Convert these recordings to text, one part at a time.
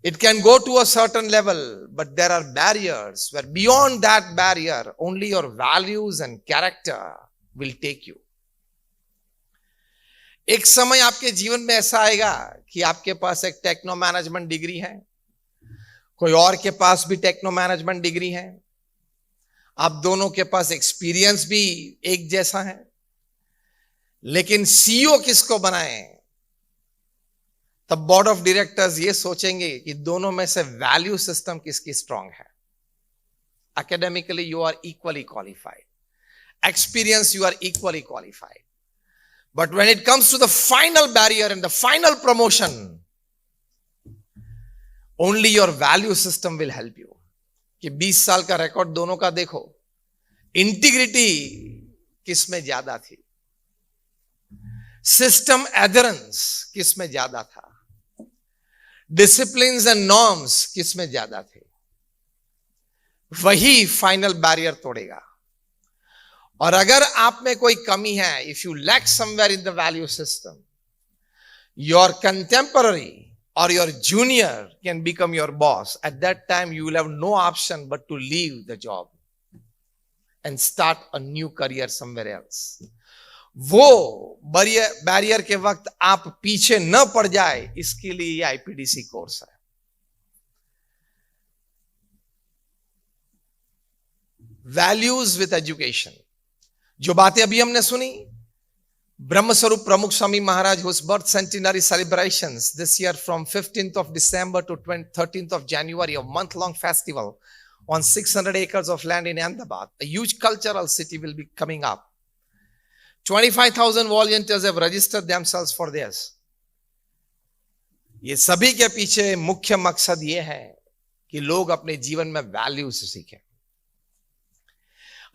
It can go to a certain level, but there are barriers where beyond that barrier, only your values and character will take you. एक समय आपके जीवन में ऐसा आएगा कि आपके पास एक टेक्नो मैनेजमेंट डिग्री है, कोई और के पास भी टेक्नो मैनेजमेंट डिग्री है, आप दोनों के पास एक्सपीरियंस भी एक जैसा है, लेकिन सीईओ किसको बनाएं? तब बोर्ड ऑफ डायरेक्टर्स ये सोचेंगे कि दोनों में से वैल्यू सिस्टम किसकी स्ट्रांग है. Academically you are equally qualified, experience you are equally qualified, but when it comes to the final barrier and the final promotion, only your value system will help you. कि 20 साल का record दोनों का देखो, integrity किस में ज्यादा थी, सिस्टम एडहेरेंस किस में ज्यादा था, डिसिप्लिन्स एंड नॉर्म्स किस में ज्यादा थे, वही फाइनल बैरियर तोड़ेगा. और अगर आप में कोई कमी है, if you lack somewhere in the value system, your contemporary or your junior can become your boss. At that time, you will have no option but to leave the job and start a new career somewhere else. वो barrier के वक्त आप पीछे न पड़ जाए, इसके लिए ये आईपीडीसी कोर्स है. वैल्यूज विद एजुकेशन, जो बातें अभी हमने सुनी, Brahma Swarup Pramukh Swami Maharaj, whose birth centenary celebrations this year from 15th of December to 13th of January, a month-long festival on 600 acres of land in Ahmedabad. A huge cultural city will be coming up. 25,000 volunteers have registered themselves for this. ये सभी के पीछे मुख्य मकसद ये है कि लोग अपने जीवन में वैल्यूज सीखें.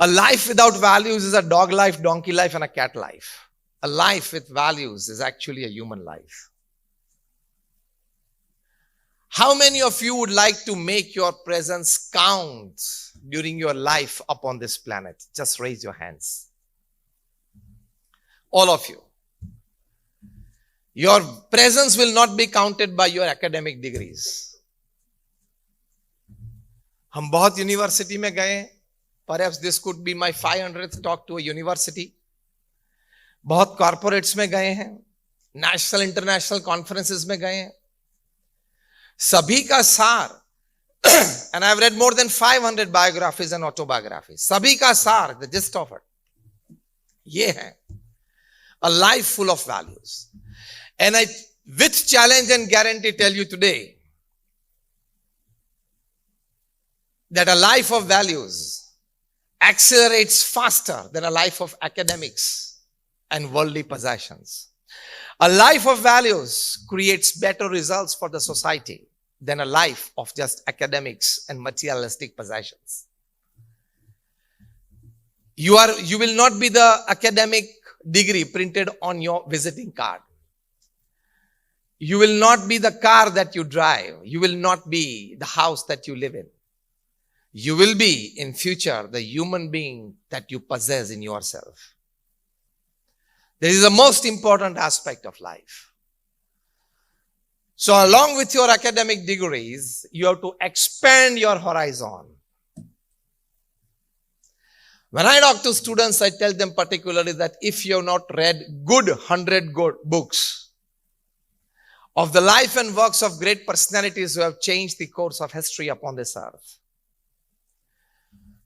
A life without values is a dog life, donkey life and a cat life. A life with values is actually a human life. How many of you would like to make your presence count during your life upon this planet? Just raise your hands. All of you. Your presence will not be counted by your academic degrees. हम बहुत university में गए. Perhaps this could be my 500th talk to a university. बहुत corporates में गए हैं, national international conferences में गए हैं. सभी का सार, and I have read more than 500 biographies and autobiographies, सभी का सार, द जिस्ट ऑफ इट ये है, a life full of values. And I with challenge and guarantee tell you today that a life of values accelerates faster than a life of academics and worldly possessions. A life of values creates better results for the society than a life of just academics and materialistic possessions. You will not be the academic degree printed on your visiting card. You will not be the car that you drive. You will not be the house that you live in. You will be in future the human being that you possess in yourself. This is the most important aspect of life. So along with your academic degrees, you have to expand your horizon. When I talk to students, I tell them particularly that if you have not read 100 good books of the life and works of great personalities who have changed the course of history upon this earth,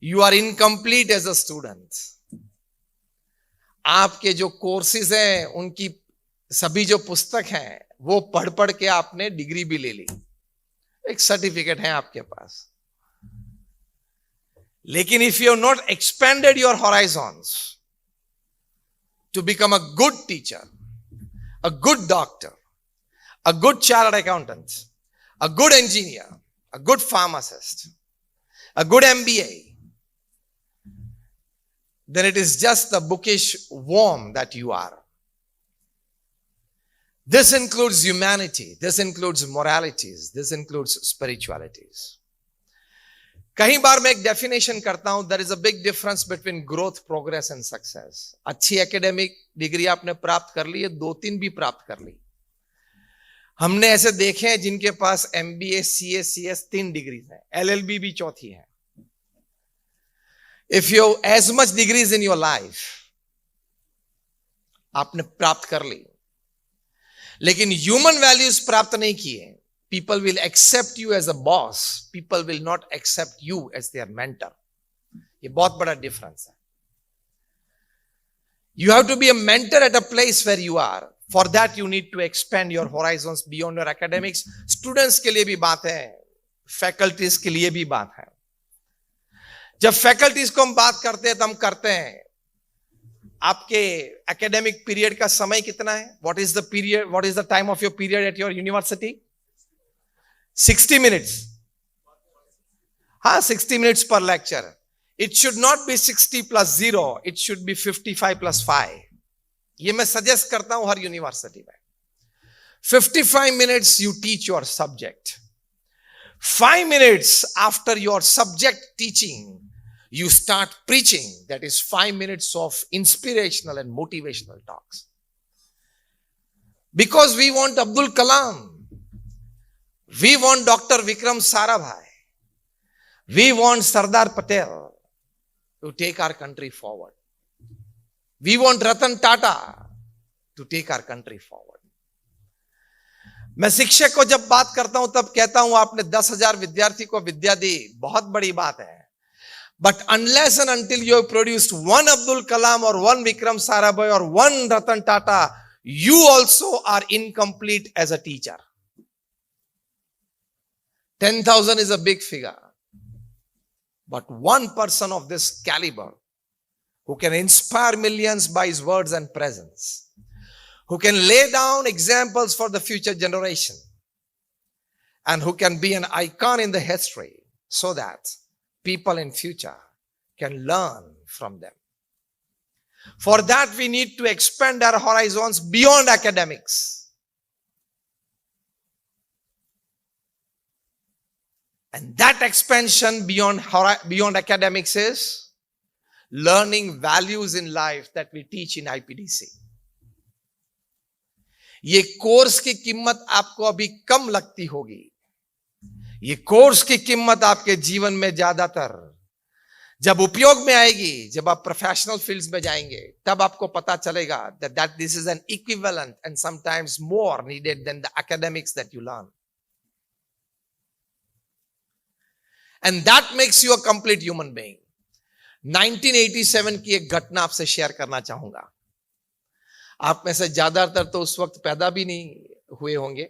you are incomplete as a student. आपके जो courses हैं, उनकी सभी जो पुस्तक हैं, वो पढ़ पढ़ के आपने डिग्री भी ले ली, एक सर्टिफिकेट है आपके पास. लेकिन if you have not expanded your horizons to become a good teacher, a good doctor, a good chartered accountant, a good engineer, a good pharmacist, a good MBA, then it is just the bookish worm that you are. This includes humanity, this includes moralities, this includes spiritualities. कई बार मैं एक definition करता हूं, there is a big difference between growth, progress and success. अच्छी academic degree आपने प्राप्त कर ली है, 2-3 भी प्राप्त कर ली. हमने ऐसे देखे हैं जिनके पास MBA, CA, CS 3 डिग्रीज है, LLB भी चौथी है. If you as much degrees in your life आपने प्राप्त कर ली, लेकिन ह्यूमन वैल्यूज प्राप्त नहीं किए, people will accept you as a boss, people will not accept you as their mentor. ये बहुत बड़ा डिफरेंस है. You have to be a mentor at a place where you are. For that you need to expand your horizons beyond your academics. Students के लिए भी बात है, faculties के लिए भी बात है. जब faculties को हम बात करते हैं तो हम करते हैं, आपके academic period का समय कितना है? What is the period? What is the time of your period at your university? 60 minutes. हाँ, 60 minutes per lecture. It should not be 60 plus 0. It should be 55 plus 5. ये मैं सजेस्ट करता हूं हर यूनिवर्सिटी में. 55 minutes you teach your subject. 5 minutes after your subject teaching, you start preaching. That is 5 minutes of inspirational and motivational talks. Because we want Abdul Kalam. We want Dr. Vikram Sarabhai. We want Sardar Patel to take our country forward. We want Ratan Tata to take our country forward. मैं शिक्षक को जब बात करता हूं तब कहता हूं आपने 10,000 विद्यार्थी को विद्या दी, बहुत बड़ी बात है. But unless and until you have produced one Abdul Kalam or one Vikram Sarabhai or one Ratan Tata, you also are incomplete as a teacher. 10,000 is a big figure. But one person of this caliber who can inspire millions by his words and presence, who can lay down examples for the future generation, and who can be an icon in the history so that people in future can learn from them. For that, we need to expand our horizons beyond academics. And that expansion beyond academics is learning values in life that we teach in IPDC. ये course की कीमत आपको अभी कम लगती होगी. ये course की कीमत आपके जीवन में ज्यादातर जब उपयोग में आएगी, जब आप प्रोफेशनल फील्ड्स में जाएंगे, तब आपको पता चलेगा that this is an equivalent and sometimes more needed than the academics that you learn. And that makes you a complete human being. 1987 की एक घटना आपसे शेयर करना चाहूंगा. आप में से ज्यादातर तो उस वक्त पैदा भी नहीं हुए होंगे.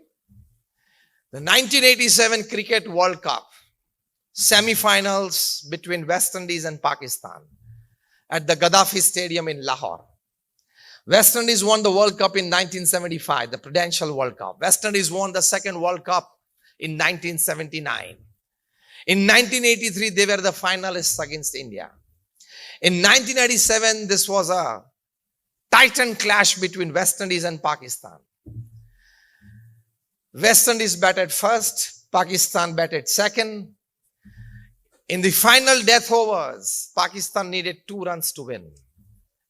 The 1987 Cricket World Cup semi-finals between West Indies and Pakistan at the Gaddafi Stadium in Lahore. West Indies won the World Cup in 1975, the Prudential World Cup. West Indies won the second World Cup in 1979. In 1983, they were the finalists against India. In 1987, this was a titan clash between West Indies and Pakistan. West Indies batted first, Pakistan batted second. In the final death overs, Pakistan needed 2 runs to win.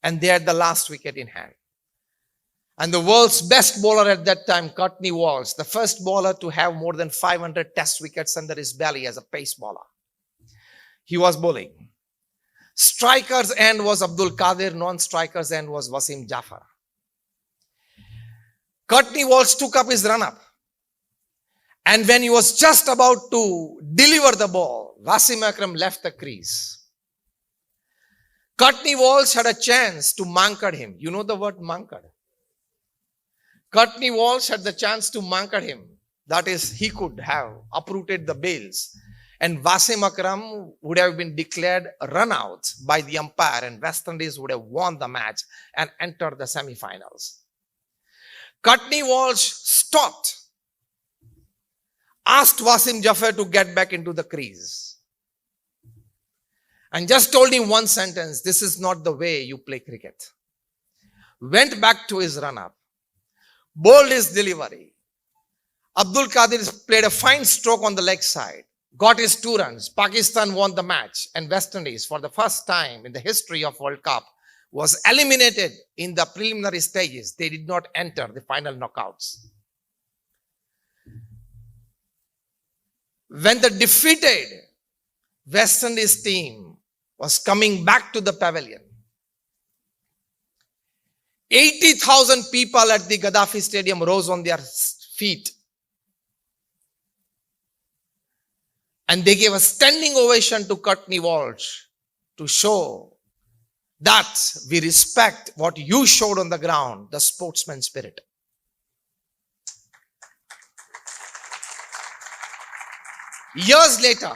And they had the last wicket in hand. And the world's best bowler at that time, Courtney Walsh, the first bowler to have more than 500 test wickets under his belly as a pace bowler. He was bowling. Striker's end was Abdul Qadir, non-striker's end was Wasim Jafar. Courtney Walsh took up his run-up. And when he was just about to deliver the ball, Wasim Akram left the crease. Courtney Walsh had a chance to mankad him. You know the word mankad? Courtney Walsh had the chance to mankad him. That is, he could have uprooted the bails. And Wasim Akram would have been declared run out by the umpire and West Indies would have won the match and entered the semi-finals. Courtney Walsh stopped, asked Wasim Jafar to get back into the crease and just told him one sentence, "This is not the way you play cricket." Went back to his run-up, bowled his delivery. Abdul Qadir played a fine stroke on the leg side, got his 2 runs. Pakistan won the match and West Indies, for the first time in the history of World Cup, was eliminated in the preliminary stages. They did not enter the final knockouts. when the defeated West Indies team was coming back to the pavilion, 80,000 people at the Gaddafi Stadium rose on their feet and they gave a standing ovation to Courtney Walsh to show that we respect what you showed on the ground, the sportsman spirit. Years later,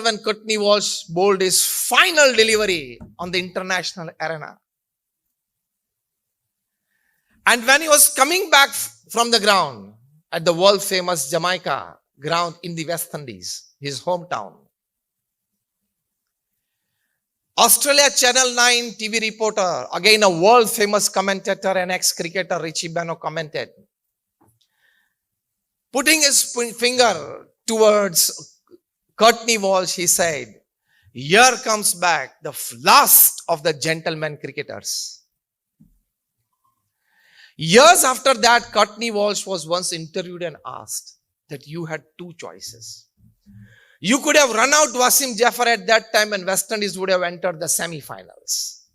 when Courtney Walsh bowled his final delivery on the international arena, and when he was coming back from the ground at the world famous Jamaica ground in the West Indies, his hometown, Australia Channel 9 TV reporter, again a world famous commentator and ex-cricketer, Richie Beno, commented, putting his finger towards Courtney Walsh, he said, "Here comes back the last of the gentlemen cricketers." Years after that, Courtney Walsh was once interviewed and asked that you had two choices. You could have run out Wasim Jafar at that time and West Indies would have entered the semi-finals.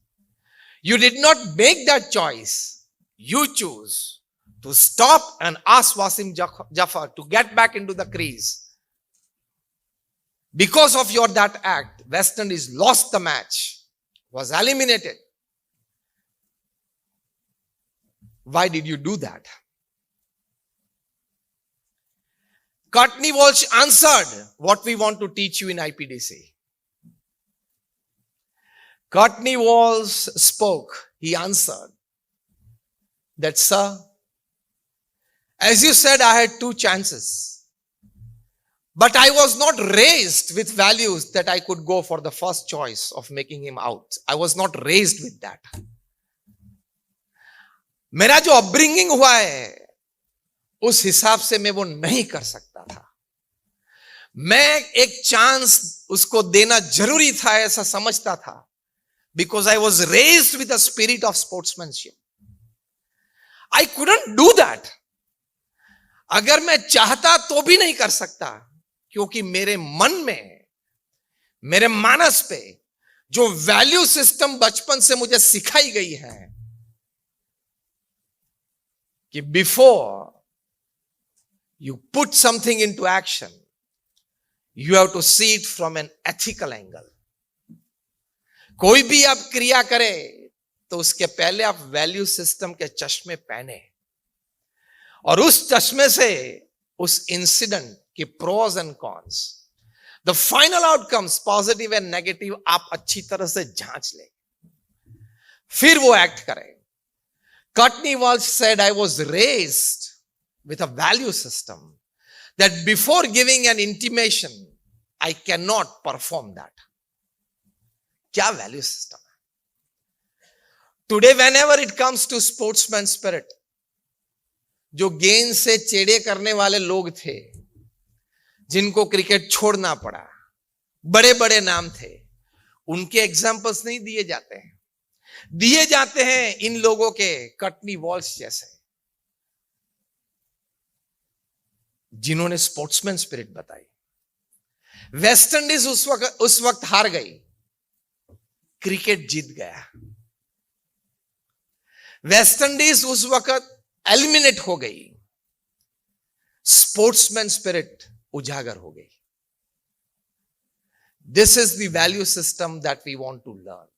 You did not make that choice. You chose to stop and ask Wasim Jafar to get back into the crease. Because of your that act, West Indies lost the match, was eliminated. Why did you do that? Courtney Walsh answered what we want to teach you in IPDC. Courtney Walsh spoke. He answered that, "Sir, as you said, I had two chances. But I was not raised with values that I could go for the first choice of making him out. I was not raised with that. मेरा जो upbringing हुआ है उस हिसाब से मैं वो नहीं कर सकता था. मैं एक चांस उसको देना जरूरी था ऐसा समझता था. Because I was raised with a spirit of sportsmanship. I couldn't do that. अगर मैं चाहता तो भी नहीं कर सकता, क्योंकि मेरे मन में, मेरे मानस पे जो वैल्यू सिस्टम बचपन से मुझे सिखाई गई है कि before you put something into action, you have to see it from an ethical angle. कोई भी आप क्रिया करे तो उसके पहले आप वैल्यू सिस्टम के चश्मे पहने और उस चश्मे से उस इंसिडेंट के pros and cons, the final outcomes positive and negative आप अच्छी तरह से जांच ले, फिर वो एक्ट करें. Courtney Walsh said, I was raised with a value system that before giving an intimation, I cannot perform that. क्या वैल्यू सिस्टम है? Today whenever it comes to sportsman spirit, जो गेंद से चेड़े करने वाले लोग थे, जिनको क्रिकेट छोड़ना पड़ा, बड़े बड़े नाम थे, उनके एग्जाम्पल्स नहीं दिए जाते हैं. दिए जाते हैं इन लोगों के कॉर्टनी वॉल्श जैसे, जिन्होंने स्पोर्ट्समैन स्पिरिट बताई. वेस्ट इंडीज उस वक्त हार गई, क्रिकेट जीत गया. वेस्ट इंडीज उस वक्त एलिमिनेट हो गई, स्पोर्ट्समैन स्पिरिट उजागर हो गई. This is the value system that we want to learn.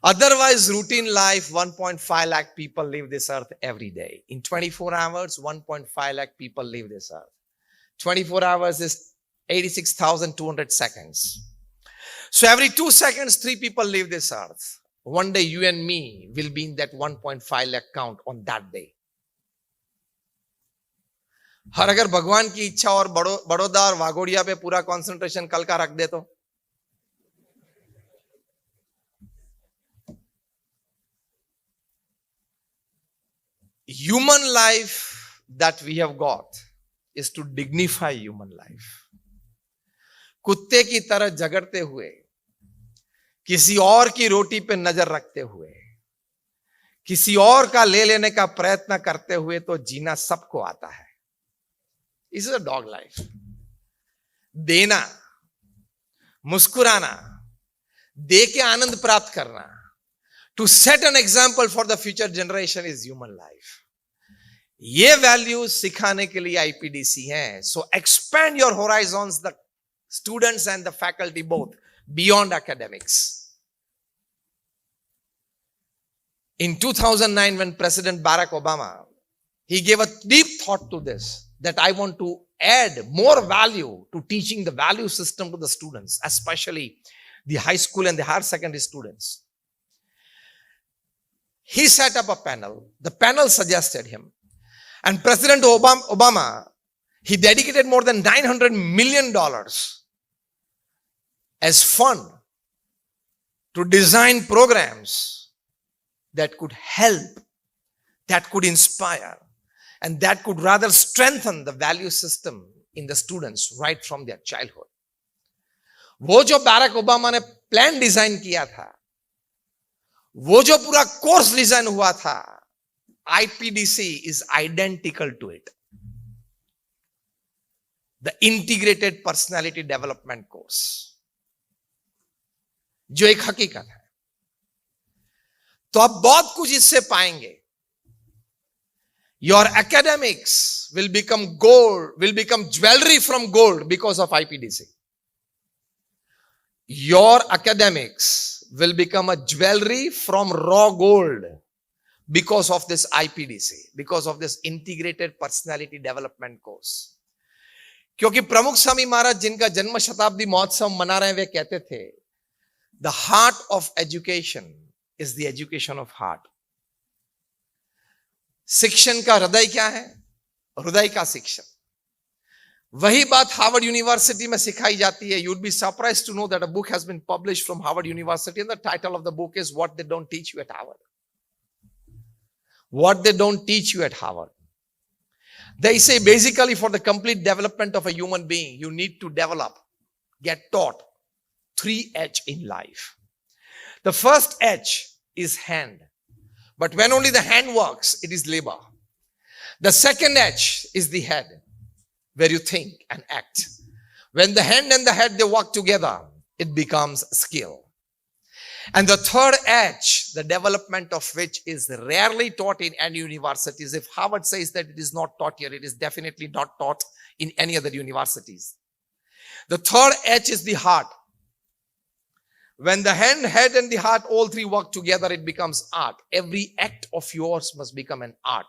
Otherwise, routine life, 1.5 lakh people leave this earth every day. In 24 hours, 1.5 lakh people leave this earth. 24 hours is 86,200 seconds. So every 2 seconds, 3 people leave this earth. One day, you and me will be in that 1.5 lakh count on that day. और अगर भगवान की इच्छा और बड़ौदा और वाघोड़िया पे पूरा concentration कल का रख दे तो human life that we have got is to dignify human life. कुत्ते की तरह झगड़ते हुए, किसी और की रोटी पे नजर रखते हुए, किसी और का ले लेने का प्रयत्न करते हुए तो जीना सबको आता है. This is a dog life. देना, मुस्कुराना, दे के आनंद प्राप्त करना, to set an example for the future generation is human life. ये वैल्यूज सिखाने के लिए आईपीडीसी हैं. So expand your horizons, the students and the faculty both, beyond academics. In 2009, when President Barack Obama, he gave a deep thought to this, that I want to add more value to teaching the value system to the students, especially the high school and the higher secondary students. He set up a panel. The panel suggested him. And President Obama, he dedicated more than $900 million as fund to design programs that could help, that could inspire, and that could rather strengthen the value system in the students right from their childhood. वो जो Barack Obama ने plan design किया था, वो जो पूरा course design हुआ था, IPDC is identical to it. The Integrated Personality Development Course, जो एक हकीकत है. तो आप बहुत कुछ इससे पाएंगे. Your academics will become gold, will become jewelry from gold because of IPDC. Your academics will become a jewelry from raw gold because of this IPDC, because of this Integrated Personality Development Course. क्योंकि प्रमुख स्वामी महाराज जिनका जन्म शताब्दी महोत्सव मना रहे हैं, वे कहते थे, the heart of education is the education of heart. शिक्षण का हृदय क्या है? हृदय का शिक्षण. वही बात हार्वर्ड यूनिवर्सिटी में सिखाई जाती है. You'd be surprised to know that a book has been published from Harvard University and the title of the book is What They Don't Teach You at Harvard. What they don't teach you at Harvard. They say basically for the complete development of a human being, you need to develop, get taught 3 H in life. The first H is hand. But when only the hand works, it is labor. The second H is the head, where you think and act. When the hand and the head, they work together, it becomes skill. And the third H, the development of which is rarely taught in any universities. If Harvard says that it is not taught here, it is definitely not taught in any other universities. The third H is the heart. When the hand, head and the heart, all three work together, it becomes art. Every act of yours must become an art.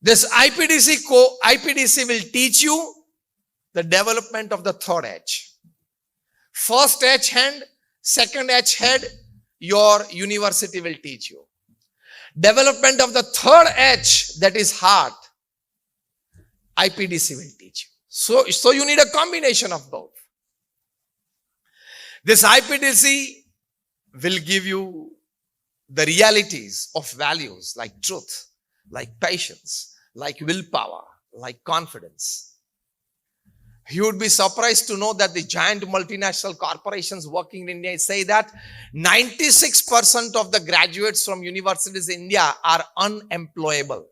This IPDC will teach you the development of the third H. First H, hand. Second H, head. Your university will teach you. Development of the third H, that is heart, IPDC will teach you. So you need a combination of both. This IPDC will give you the realities of values like truth, like patience, like willpower, like confidence. You would be surprised to know that the giant multinational corporations working in India say that 96% of the graduates from universities in India are unemployable.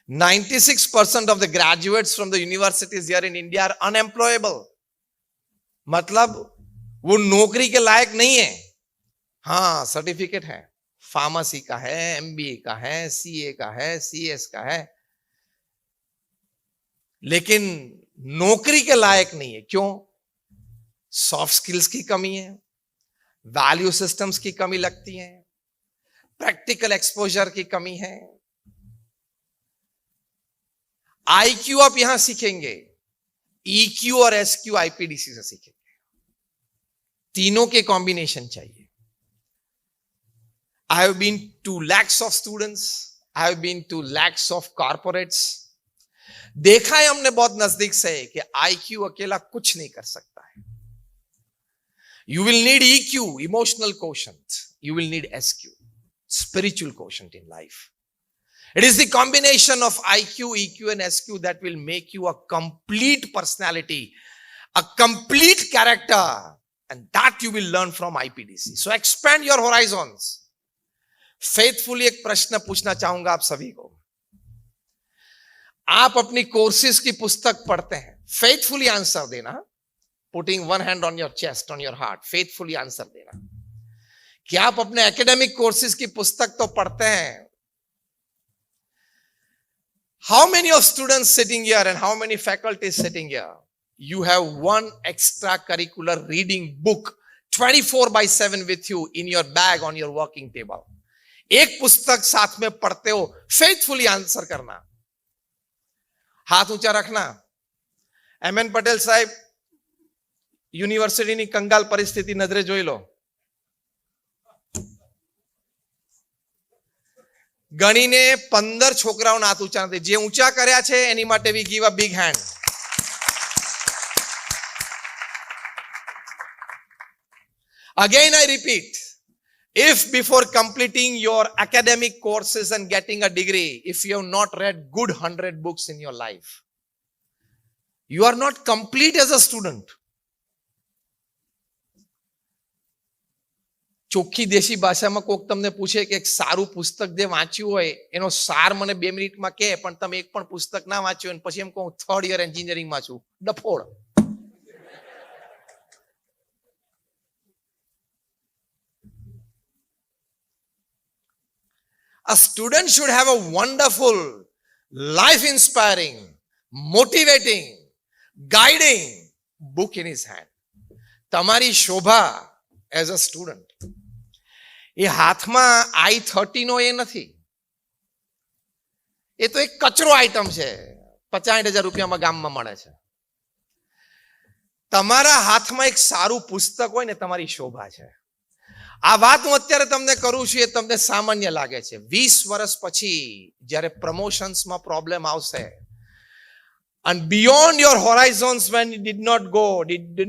96% of the graduates from the universities here in India are unemployable. मतलब वो नौकरी के लायक नहीं है. हाँ, certificate है, pharmacy का है, एमबीए का है, सीए का है, सीएस का है, लेकिन नौकरी के लायक नहीं है. क्यों? सॉफ्ट स्किल्स की कमी है, वैल्यू सिस्टम्स की कमी लगती है, प्रैक्टिकल एक्सपोजर की कमी है. आईक्यू आप यहां सीखेंगे, ईक्यू और एसक्यू आईपीडीसी से सीखेंगे. तीनों के कॉम्बिनेशन चाहिए. I have been to lakhs of students. I have been to lakhs of corporates. देखा है हमने बहुत नजदीक से कि IQ अकेला कुछ नहीं कर सकता है. You will need EQ, emotional quotient. You will need SQ, spiritual quotient in life. It is the combination of IQ, EQ and SQ that will make you a complete personality, a complete character, and that you will learn from IPDC. So expand your horizons. Faithfully एक प्रश्न पूछना चाहूंगा आप सभी को. आप अपनी courses की पुस्तक पढ़ते हैं, फेथफुली आंसर देना, putting one hand on your chest, on your heart, faithfully answer देना। कि आप अपने एकेडमिक कोर्सेज की पुस्तक तो पढ़ते हैं। How many of students sitting here and how many faculties sitting here, you have one extra curricular reading book 24/7 with you in your bag on your working table. एक पुस्तक साथ में पढ़ते हो, फेथफुली आंसर करना, हाथ ऊंचा रखना। एमएन पटेल साहेब યુનિવર્સિટીની કંગાલ પરિસ્થિતિ નજરે જોઈ લો, ગણીને 15 છોકરાઓના હાથ ઊંચા નથી, જે ઊંચા કર્યા છે એની માટે we give a big hand. Again, I repeat, if before completing your academic courses and getting a degree, if you have not read good 100 books in your life, you are not complete as a student. ચોખ્ખી દેશી ભાષામાં કોક તમને પૂછે કે એક સારું પુસ્તક જે વાંચ્યું હોય એનો સાર મને 2 મિનિટમાં કહે, પણ તમે એક પણ પુસ્તક ના વાંચ્યું અને પછી એમ કહું 3rd year એન્જિનિયરિંગમાં છું, ડફોડ. A student should have a wonderful, life-inspiring, motivating, guiding book in his hand. તમારી શોભા as a student એ હાથમાં i30 એ નથી, એ તો એક કચરો આઈટમ છે, 65,000 રૂપિયામાં ગામમાં મળે છે. તમારા હાથમાં એક સારું પુસ્તક હોય ને, તમારી શોભા છે. આ વાત હું અત્યારે તમને કરું છું, એ તમને સામાન્ય લાગે છે. 20 વર્ષ પછી જ્યારે પ્રમોશન્સમાં પ્રોબ્લેમ આવશે, and beyond your horizons, when you did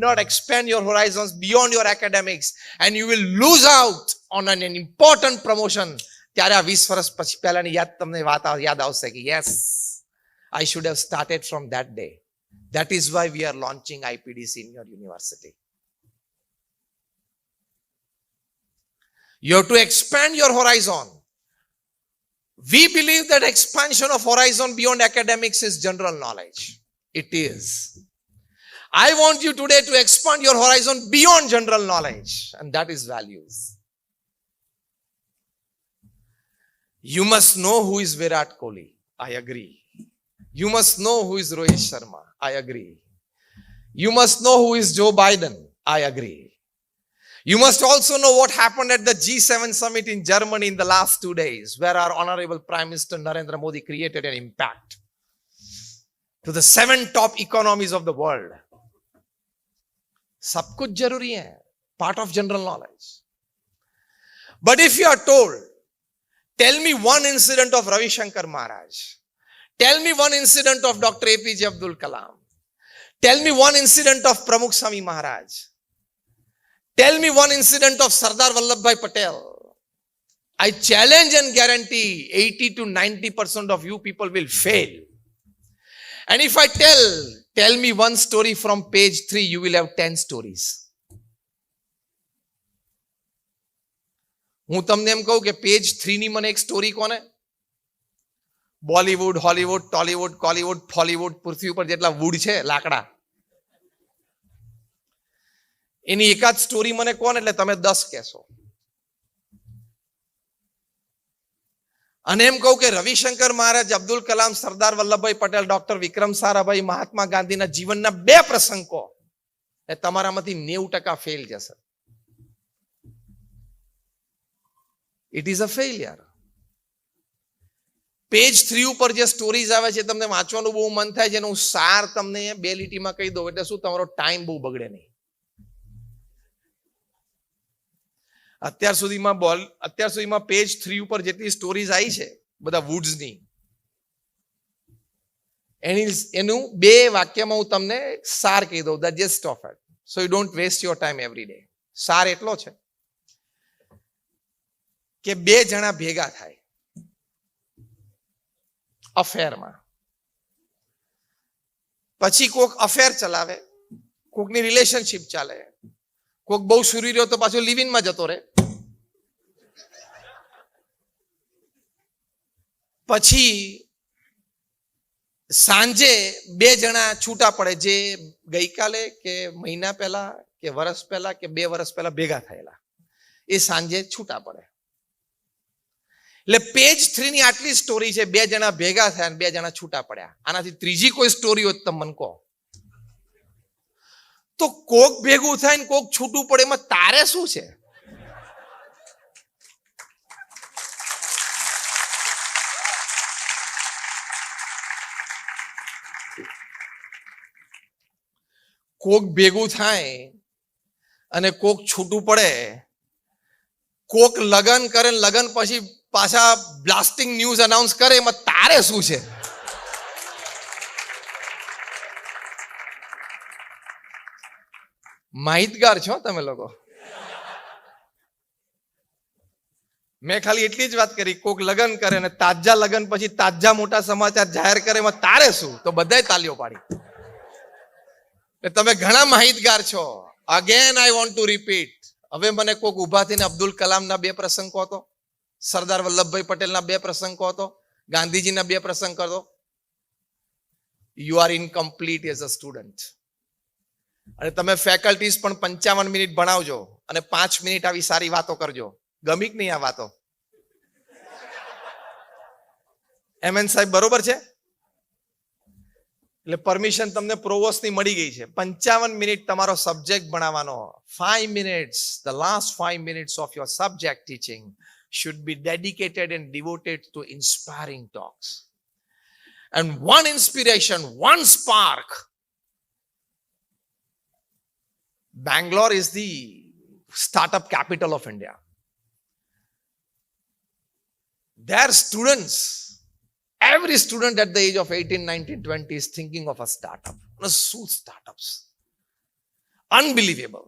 not expand your horizons beyond your academics, and you will lose out on an important promotion, ત્યારે આ 20 વર્ષ પછી પહેલાની તમને વાત યાદ આવશે કે yes, I should have started from that day. That is why we are launching IPDC in your university. You have to expand your horizon. We believe that expansion of horizon beyond academics is general knowledge. It is. I want you today to expand your horizon beyond general knowledge, and that is values. You must know who is Virat Kohli. I agree. You must know who is Rohit Sharma. I agree. You must know who is Joe Biden. I agree. You must also know what happened at the G7 summit in Germany in the last 2 days, where our honorable Prime Minister Narendra Modi created an impact to the 7 top economies of the world. सब कुछ जरूरी है, part of general knowledge. But if you are told, tell me one incident of Ravi Shankar Maharaj, tell me one incident of Dr. APJ Abdul Kalam, tell me one incident of Pramukh Swami Maharaj, tell me one incident of Sardar Vallabhbhai Patel, I challenge and guarantee 80 to 90% of you people will fail. And if I tell me one story from page 3, you will have 10 stories. હું તમને એમ કહું કે page 3 ની મને એક story કોને, Bollywood, Hollywood, Tollywood, Kollywood, ફોલીવુડ, પૃથ્વી ઉપર જેટલા વુડ છે લાકડા, એની એકાદ સ્ટોરી મને કોણ, એટલે તમે 10 કહેશો. અને એમ કહું કે રવિશંકર મહારાજ, અબ્દુલ કલામ, સરદાર વલ્લભભાઈ પટેલ, ડોક્ટર વિક્રમ સારાભાઈ, મહાત્મા ગાંધીના જીવનના 2 પ્રસંગ કહો, એ તમારામાંથી 90% ફેલ જશે. It is a failure. Page 3 ઉપર જે સ્ટોરીઝ આવે છે તમને વાંચવાનું બહુ મન થાય, જેનું સાર તમને 2 લીટીમાં કહી દઉં એટલે શું તમારો ટાઈમ બહુ બગડે નહીં. અત્યાર સુધીમાં પેજ 3 ઉપર જેટલી સ્ટોરીઝ આવી છે બધા વુડ્સની, એનું 2 વાક્યમાં હું તમને સાર કહી દઉં, the gist of it, so you don't waste your time every day. સાર એટલો છે કે 2 જણા ભેગા થાય અફેરમાં, પછી કોક અફેર ચલાવે, કોકની રિલેશનશિપ ચાલે, કોક બહુ સુરી રહ્યો તો પાછો લિવિનમાં જતો રહે, પછી સાંજે બે જણા છૂટા પડે જે ગઈકાલે કે મહિના પહેલા કે વર્ષ પહેલા કે 2 વર્ષ પહેલા ભેગા થયેલા, એ સાંજે છૂટા પડે. એટલે પેજ 3 ની આટલી સ્ટોરી છે, 2 જણા ભેગા થયા અને 2 જણા છૂટા પડ્યા. આનાથી ત્રીજી કોઈ સ્ટોરી હોય તો મને કહો. તો કોક ભેગું થાય ને કોક છૂટું પડે, એમાં તારે શું છે? કોક ભેગું થાય અને કોક છૂટું પડે, કોક લગન કરે, લગન પછી પાછા બ્લાસ્ટિંગ ન્યૂઝ અનાઉન્સ કરે, એમાં તારે શું છે? માહિતગાર છો તમે લોકો. મેં ખાલી એટલી જ વાત કરી, કોક લગન કરે ને તાજા લગન પછી તાજા મોટા સમાચાર જાહેર કરે, એમાં તારે શું? તો બધાય તાલીઓ પાડી. તમે ઘણા માહિતગાર છો. Again I want to repeat. હવે મને કોક ઉભા થઈને અબ્દુલ કલામના 2 પ્રસંગ કહો તો, સરદાર વલ્લભભાઈ પટેલના 2 પ્રસંગ કહો તો, ગાંધીજીના 2 પ્રસંગ કહો તો. You are incomplete as a student. અને તમે ફેકલ્ટીઝ પણ 55 મિનિટ ભણાવજો અને 5 મિનિટ આવી સારી વાતો કરજો. ગમી કે નહીં આ વાતો? એમએન સાહેબ બરોબર છે? એટલે પરમિશન તમને પ્રોવોસ્ટની મળી ગઈ છે. 55 મિનિટ તમારો subject ભણાવવાનો. 5 minutes, the last 5 minutes of your subject teaching should be dedicated and devoted to inspiring talks. And one inspiration, one spark. Bangalore is the startup capital of India. Their students, every student at the age of 18, 19, 20 is thinking of a startup. Startups. Unbelievable.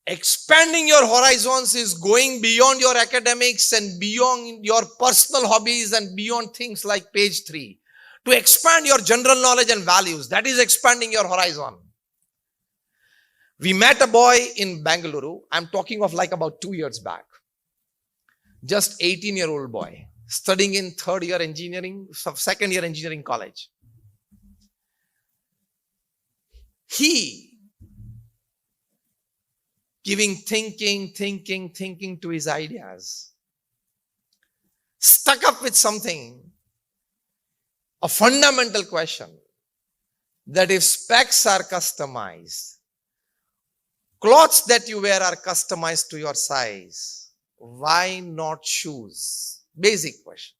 Expanding your horizons is going beyond your academics and beyond your personal hobbies and beyond things like page 3. To expand your general knowledge and values, that is expanding your horizon. We met a boy in Bangalore. I'm talking of like about 2 years back. Just 18-year-old boy. Studying in 3rd year engineering, 2nd year engineering college. He giving thinking to his ideas. Stuck up with something, a fundamental question, that if specs are customized, clothes that you wear are customized to your size, why not shoes? Basic question.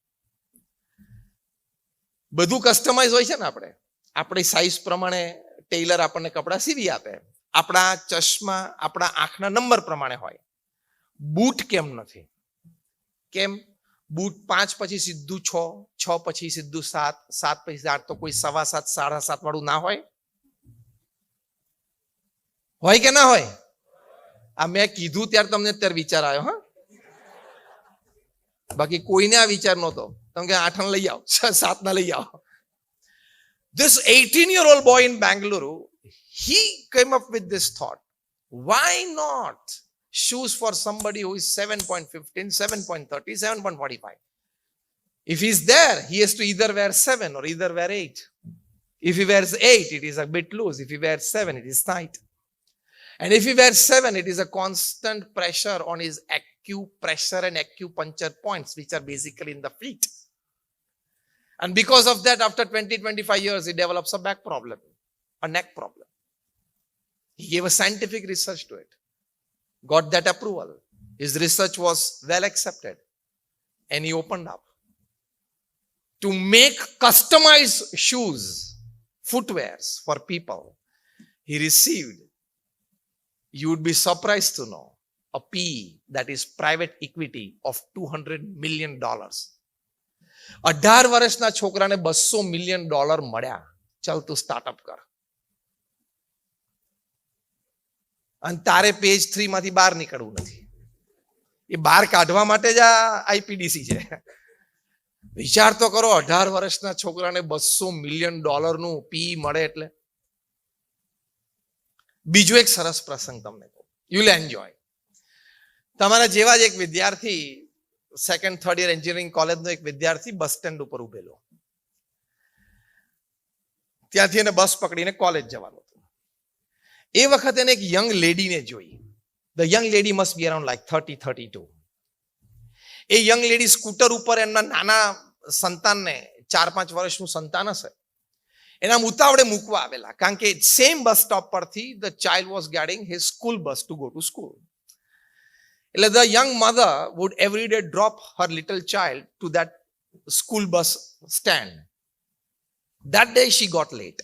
બધું customise હોય છે ને, આપણી size પ્રમાણે Taylor આપણને કપડા સીવી આપે. આપણા ચશ્મા આપણા આંખના નંબર પ્રમાણે હોય. બૂટ કેમ નથી? કેમ? બૂટ 5 પછી સીધું 6, 6 પછી સીધું 7, 7 પછી 8, તો કોઈ 7.25, 7.5 વાળું ના હોય? હોય કે ના હોય? આ મેં કીધું ત્યારે તમને અત્યારે વિચાર આવ્યો. હા, બાકી કોઈને આ વિચાર નહોતો. તમે કે 8 લઈ આવો, 7 ના લઈ આવો. This 18-year-old boy in Bangalore, he came up with this thought. Why not shoes for somebody who is 7.15, 7.30, 7.45? If he's there, he has to either wear 7 or either wear 8. If he wears 8, it is a bit loose. If he wears 7, it is tight. And if he wears 7, it is a constant pressure on his acupressure and acupuncture points, which are basically in the feet. And because of that, after 20-25 years, he develops a back problem, a neck problem. He gave a scientific research to it, got that approval. His research was well accepted, and he opened up to make customized shoes, footwears for people. He received, you would be surprised to know, a PE, that is private equity, of $200 million. 18 વર્ષના છોકરાને $200 million મળ્યા. ચાલ તું startup કર. અને તારે page 3 માંથી બહાર નીકળવું નથી. એ બહાર કાઢવા માટે જ આ આઈપીડીસી છે. વિચાર તો કરો, 18 વર્ષના છોકરાને $200 million નું પી મળે એટલે. બીજો એક સરસ પ્રસંગ તમને કહું, યુ વિલ એન્જોય. તમારા જેવા જ એક વિદ્યાર્થી, 2nd, 3rd year એન્જિનિયરિંગ કોલેજનો એક વિદ્યાર્થી બસ સ્ટેન્ડ ઉપર ઉભેલો. ત્યાંથી એને બસ પકડીને કોલેજ જવાનું હતું. એ વખતે એને એક યંગ લેડીને જોઈ. The young lady must be around like 30-32. A young lady scooter ઉપર એમના નાના સંતાનને 4-5 વર્ષનું સંતાન હશે એના ઉતાવળે મૂકવા આવેલા, કારણ કે સેમ બસ સ્ટોપ પરથી the child was getting his school bus to go to school. એટલે the young mother would every day drop her little child to that school bus stand. That day she got late.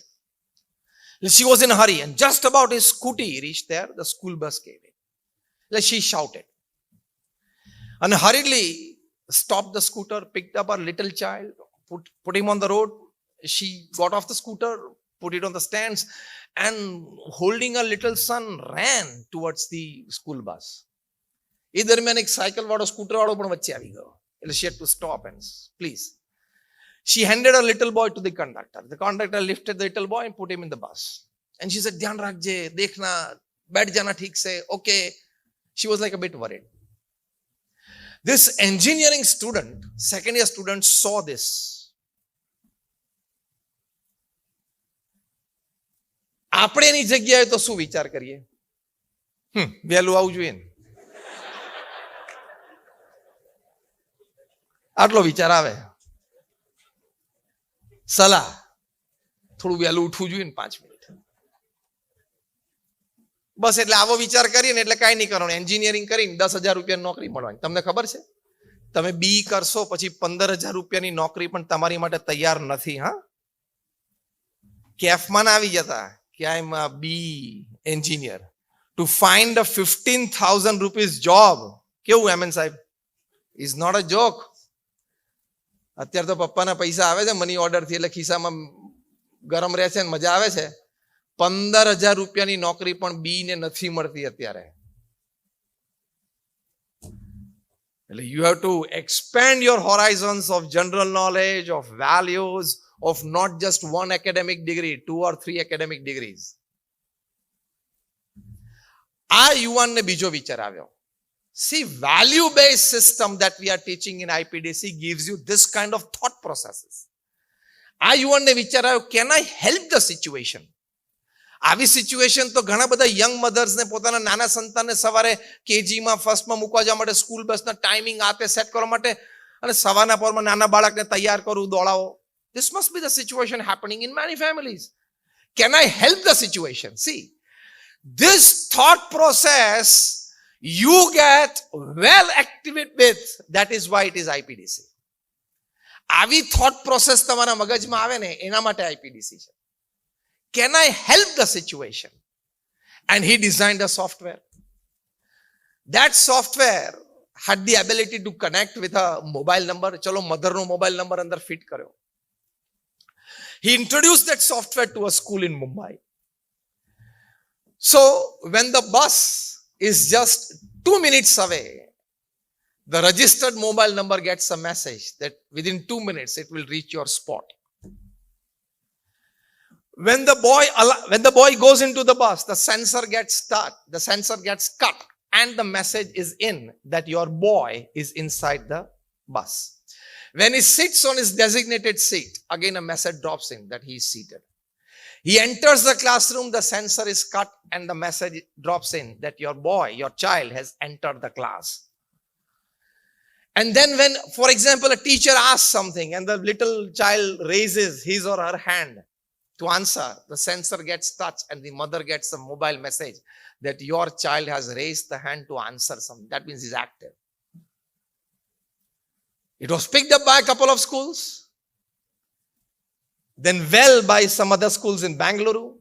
She was in a hurry and just about his scooty reached there, the school bus came in. She shouted and hurriedly stopped the scooter, picked up her little child, put him on the road. She got off the scooter, put it on the stands, and holding her little son ran towards the school bus. એ દરમિયાન એક cycle વાળો scooter વાળો પણ વચ્ચે આવી ગયો. એટલે she had to stop and please. She handed her little boy to the conductor. The conductor lifted the little boy and put him in the bus. And she said, "Dhyan rakje, dekhna, baith jana theek se, okay." She was like a bit worried. This engineering student, second year student, saw this. આપણે એની જગ્યાએ તો શું વિચાર કરીએ? વહેલું આવવું જોઈએ ને, આટલો વિચાર આવે. સલાહ, થોડું વહેલું ઉઠવું જોઈએ ને 5 મિનિટ. બસ એટલે આવો વિચાર કરીએ ને એટલે કાંઈ નહીં કરવાનું. એન્જિનિયરિંગ કરીને 10,000 રૂપિયાની નોકરી મળવાની. તમને ખબર છે, તમે બી કરશો પછી 15,000 રૂપિયાની નોકરી પણ તમારી માટે તૈયાર નથી. હા, કેફમાં આવી જતા કે I am a B engineer to find a 15,000 rupees job. કેવું એમએન સાહેબ? Is not a joke. અત્યારે તો પપ્પાના પૈસા આવે છે મની ઓર્ડર થી, એટલે ખિસ્સામાં ગરમ રહે છે, મજા આવે છે. 15,000 રૂપિયાની નોકરી પણ બી ને નથી મળતી અત્યારે. એટલે you have to expand your horizons of general knowledge, of values, of not just one academic degree, 2 or 3 academic degrees. આ યુવાનને બીજો વિચાર આવ્યો. See, value-based system that we are teaching in IPDC gives you this kind of thought processes. આ યુવાનને વિચાર આવ્યો, can I help the situation? આવી સિચ્યુએશન તો ઘણા બધા યંગ મધર્સને પોતાના નાના સંતાનને સવારે કેજીમાં ફર્સ્ટમાં મૂકવા જવા માટે સ્કૂલ બસના ટાઈમિંગ આપે સેટ કરવા માટે, અને સવારના પોરમાં નાના બાળકને તૈયાર કરવું, દોડાવો. This must be the situation happening in many families. Can I help the situation? See, this thought process you get well active with. That is why it is IPDC. આવી thought process તમારા મગજમાં આવે ને એના માટે IPDC છે. Can I help the situation? And he designed a software. That software had the ability to connect with a mobile number. ચલો મધરનો mobile number અંદર ફિટ કર્યો. He introduced that software to a school in Mumbai. So when the bus is just 2 minutes away, the registered mobile number gets a message that within 2 minutes it will reach your spot. When the boy goes into the bus, the sensor gets cut, and the message is in that your boy is inside the bus. When he sits on his designated seat, again a message drops in that he is seated. He enters the classroom, the sensor is cut, and the message drops in that your boy, your child has entered the class. And then when, for example, a teacher asks something and the little child raises his or her hand to answer, the sensor gets touched and the mother gets a mobile message that your child has raised the hand to answer something. That means he's active. It was picked up by a couple of schools, then well by some other schools in Bangalore.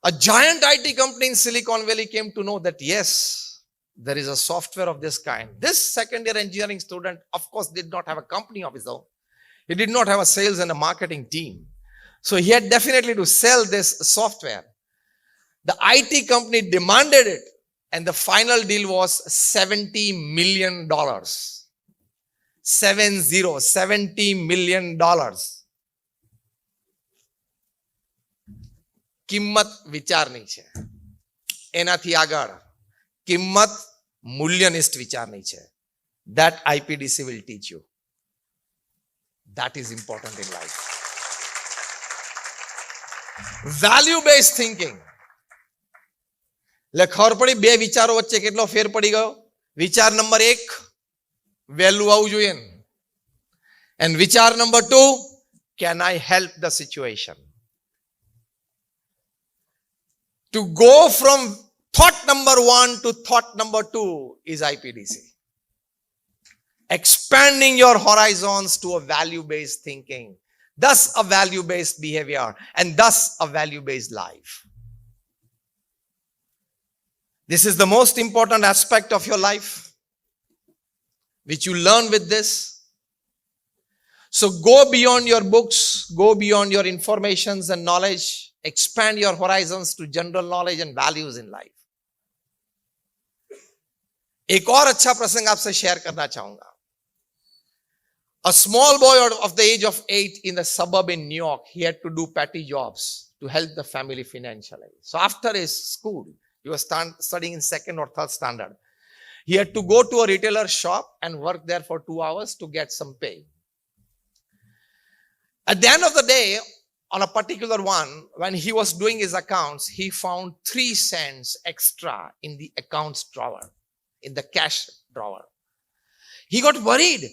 A giant IT company in Silicon Valley came to know that yes, there is a software of this kind. This second year engineering student, of course, did not have a company of his own. He did not have a sales and a marketing team. So he had definitely to sell this software. The IT company demanded it, and the final deal was $70 million. $70 million. કિંમત વિચારની છે, એનાથી આગળ કિંમત મૂલ્યનિષ્ઠ વિચારની છે. That IPDC will teach you. That is important in life. Value base thinking એટલે ખબર પડી બે વિચારો વચ્ચે કેટલો ફેર પડી ગયો. વિચાર નંબર 1, વેલ્યુ આવવું જોઈએ, એન્ડ વિચાર number 2, can I help the situation. To go from thought number 1 to thought number 2 is IPDC. Expanding your horizons to a value-based thinking, thus a value-based behavior, and thus a value-based life. This is the most important aspect of your life, which you learn with this. So go beyond your books, go beyond your informations and knowledge, expand your horizons to general knowledge and values in life. एक और अच्छा प्रसंग आपसे share करना चाहूंगा. A small boy of the age of 8 in the suburb in New York, he had to do petty jobs to help the family financially. So after his school, he was studying in 2nd or 3rd standard. He had to go to a retailer shop and work there for 2 hours to get some pay. At the end of the day, on a particular one, when he was doing his accounts, he found 3 cents extra in the accounts drawer, in the cash drawer. He got worried.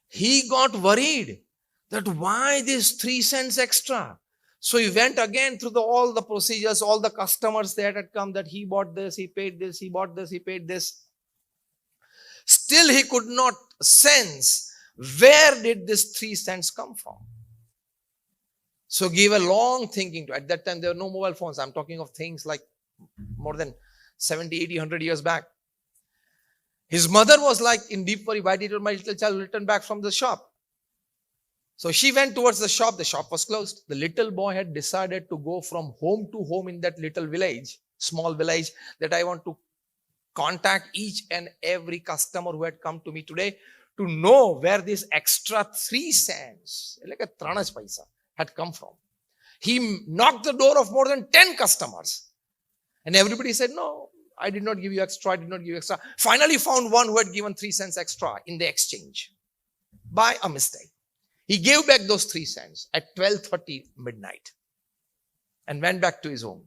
He got worried that why this 3 cents extra? So he went again through all the procedures, all the customers that had come, that he bought this, he paid this, he bought this, he paid this. Still he could not sense where did this 3 cents come from. So give a long thinking. At that time there were no mobile phones. I'm talking of things like more than 70, 80, 100 years back. His mother was like in deep worry. Why did my little child return back from the shop? So she went towards the shop. The shop was closed. The little boy had decided to go from home to home in that little village, small village, that I want to contact each and every customer who had come to me today to know where this extra 3 cents, like a 3 paisa, had come from. He knocked the door of more than 10 customers. And everybody said, no, I did not give you extra, I did not give you extra. Finally found one who had given 3 cents extra in the exchange by a mistake. He gave back those 3 cents at 12:30 midnight and went back to his home.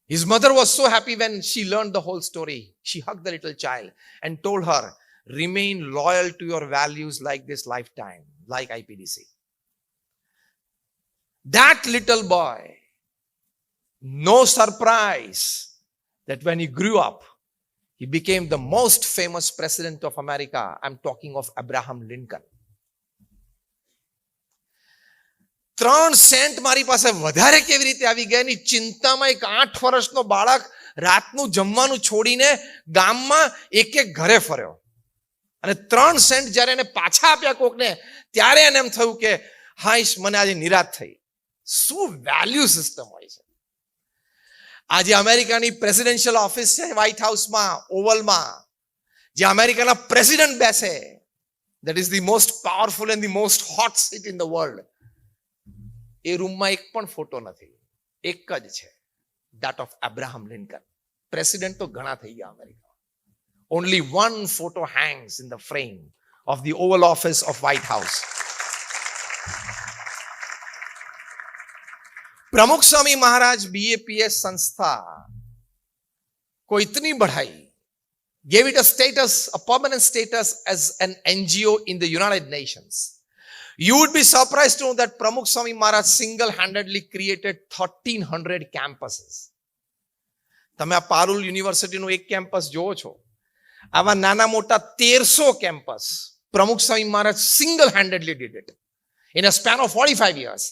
His mother was so happy when she learned the whole story. She hugged the little child and told her, remain loyal to your values like this lifetime, like IPDC. That little boy, no surprise that when he grew up, he became the most famous president of America. I'm talking of Abraham Lincoln. 3 Saint મારી પાસે વધારે કેવી રીતે આવી ગયા એની ચિંતામાં એક 8 વર્ષનો બાળક રાતનું જમવાનું છોડીને ગામમાં એક ઘરે ફર્યો. અને 3 સેન્ટ જ્યારે એને પાછા આપ્યા કોકને, ત્યારે એને એમ થયું કે હાઈશ, મને આજે નિરાશ થઈ. શું વેલ્યુ સિસ્ટમ હોય છે. આજે અમેરિકાની પ્રેસિડેન્શિયલ ઓફિસ છે, વ્હાઇટ હાઉસમાં, ઓવલમાં, જે અમેરિકાના પ્રેસિડેન્ટ બેસે, that is the most powerful and the most hot seat in the world. એ રૂમમાં એક પણ ફોટો નથી, એક જ છે, that of Abraham Lincoln. President તો ઘણા થઈ ગયા America. Only one photo hangs in the frame of the Oval Office of White House. प्रमुख स्वामी महाराज BAPS संस्था को इतनी बढ़ाई, gave it a status, a permanent status as an NGO in the United Nations. You would be surprised to know that Pramukh Swami Maharaj single-handedly created 1300 campuses. તમે આ પારુલ યુનિવર્સિટીનું એક campus જોવો છો, આવા નાના મોટા 1300 કેમ્પસ પ્રમુખ Swami Maharaj single-handedly did it in a span of 45 years.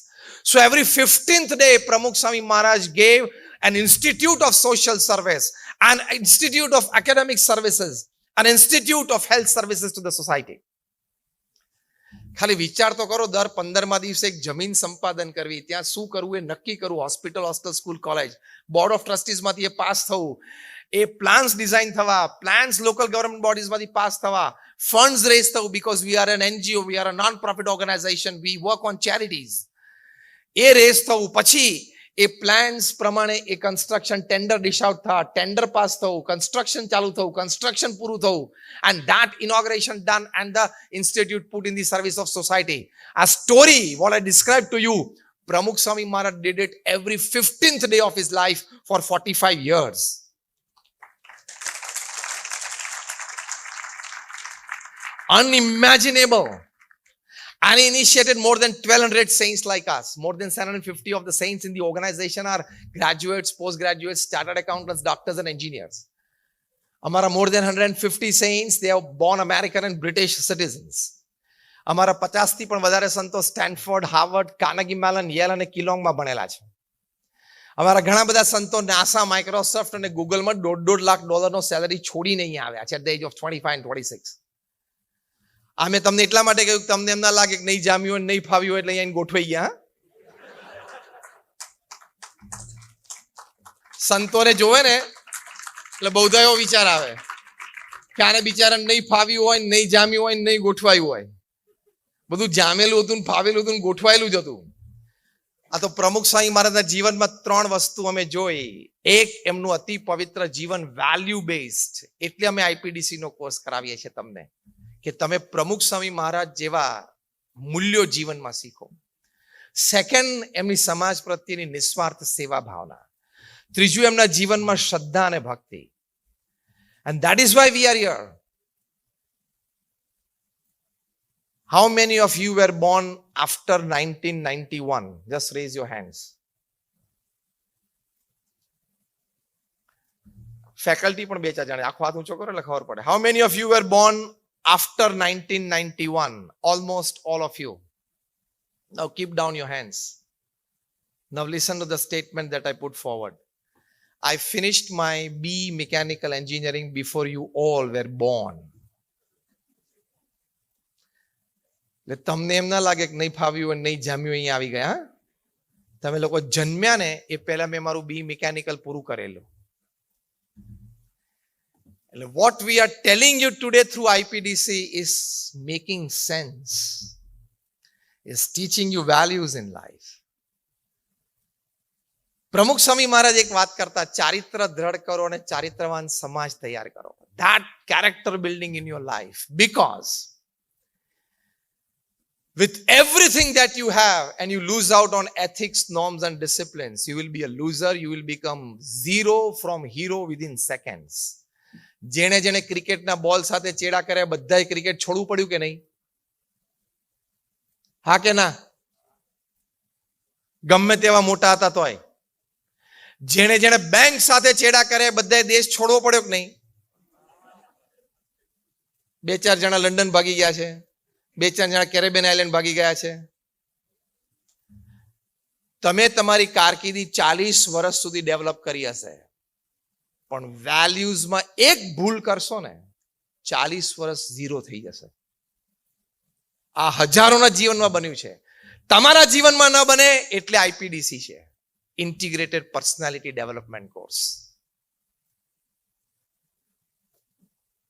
So every 15th day, Pramukh Swami Maharaj gave an institute of social service, an institute of academic services, an institute of health services to the society. ખાલી વિચાર તો કરો, દર 15મા દિવસે એક જમીન સંપાદન કરવી, ત્યાં શું કરવું એ નક્કી કરવું, hospital, hostel, school, college, board of ટ્રસ્ટીઝમાંથી એ પાસ થવું, એ પ્લાન્સ ડિઝાઇન થવા, પ્લાન્સ લોકલ ગવર્મેન્ટ બોડીઝમાંથી પાસ થવા, ફંડ્સ રેઝ થવું, because we are an NGO, we are a non profit organisation, we work on charities. એ રેસ થવું, પછી એ પ્લાન્સ પ્રમાણે એ કન્સ્ટ્રક્શન ટેન્ડર ડિશ આઉટ થવા, ટેન્ડર પાસ થવું, કન્સ્ટ્રક્શન ચાલુ થવું, કન્સ્ટ્રક્શન પૂરું થવું, and that inauguration done and the institute put in the service of society. A story what I described to you, Pramukh Swami Maharaj did it every 15th day of his life for 45 years. Unimaginable. And he initiated more than 1200 saints like us. More than 750 of the saints in the organization are graduates, postgraduates, chartered accountants, doctors and engineers. Amara more than 150 saints, they are born American and British citizens. Amara 50 થી પણ વધારે સંતો Stanford, Harvard, Carnegie melon, Yale અને કિલોંગમાં ભણેલા છે. અમારા ઘણા બધા સંતો નાસા, માઇક્રોસોફ્ટ અને ગૂગલમાં $1.5 લાખ સેલરી છોડીને અહીંયા આવ્યા છે at the age of 25 and 26. આ મેં તમને એટલા માટે કહ્યું કે તમને એમ ના લાગે કે નહીં જામ્યું હોય, નહીં ફાવ્યું હોય એટલે અહીંયા ગોઠવાઈ ગયા. સંતોને જોવે ને એટલે બહુધા એવો વિચાર આવે કે આને બિચારાને નહીં ફાવ્યું હોય, નહીં જામ્યું હોય, નહીં ગોઠવાયું હોય. બધું જામેલું હતું, ફાવેલું હતું, ગોઠવાયેલું જ હતું. આ તો પ્રમુખ સ્વામી મહારાજના જીવનમાં 3 વસ્તુ અમે જોઈ. એક, એમનું અતિ પવિત્ર જીવન, વેલ્યુ બેઝડ. એટલે અમે આઈપીડીસી નો કોર્સ કરાવીએ છીએ તમને, કે તમે પ્રમુખ સ્વામી મહારાજ જેવા મૂલ્યો જીવનમાં શીખો. સેકન્ડ, એમની સમાજ પ્રત્યેની નિસ્વાર્થ સેવા ભાવના. ત્રીજું, એમના જીવનમાં શ્રદ્ધા અને ભક્તિ. And that is why we are here. How many of you were born after 1991? Just raise your hands. Faculty પણ બે ચાર જણા, આખો હાથ ઊંચો કરો એટલે ખબર પડે. How many of you were born after 1991? Almost all of you. Now keep down your hands. Now listen to the statement that I put forward. I finished my BE mechanical engineering before you all were born. એટલે તમને એમ ના લાગે કે નહીં ફાવ્યું અને નહીં જામ્યું અહીંયા આવી ગયા. તમે લોકો જન્મ્યા ને એ પહેલા મેં મારું BE મિકેનિકલ પૂરું કરેલું. એટલે what we are telling you today through IPDC is making sense, is teaching you values in life. પ્રમુખ સ્વામી મહારાજ એક વાત કરતા, ચારિત્ર દ્રઢ કરો અને ચારિત્રવાન સમાજ તૈયાર કરો. That character building in your life, because with everything that you have and you lose out on ethics, norms and disciplines, you will be a loser. You will become zero from hero within seconds. જેણે જેણે ક્રિકેટના બોલ સાથે ચેડા કર્યા બધાએ cricket છોડવું પડ્યું કે નહીં? હા કે ના? ગમે તેવા મોટા હતા તોય. જેણે જેણે બેંક સાથે ચેડા કર્યા બધાએ દેશ છોડવો પડ્યો કે નહીં? બે ચાર જણા લંડન ભાગી ગયા છે, બે ચાર જણા કેરેબિયન આઇલેન્ડ ભાગી ગયા છે. તમે તમારી કારકિર્દી 40 વર્ષ સુધી ડેવલપ કરી હશે, પણ વેલ્યુઝમાં એક ભૂલ કરશો ને 40 વર્ષ ઝીરો થઈ જશે. આ હજારોના જીવનમાં બન્યું છે, તમારા જીવનમાં ન બને એટલે આઈપીડીસી છે, ઇન્ટિગ્રેટેડ પર્સનાલિટી ડેવલપમેન્ટ કોર્સ.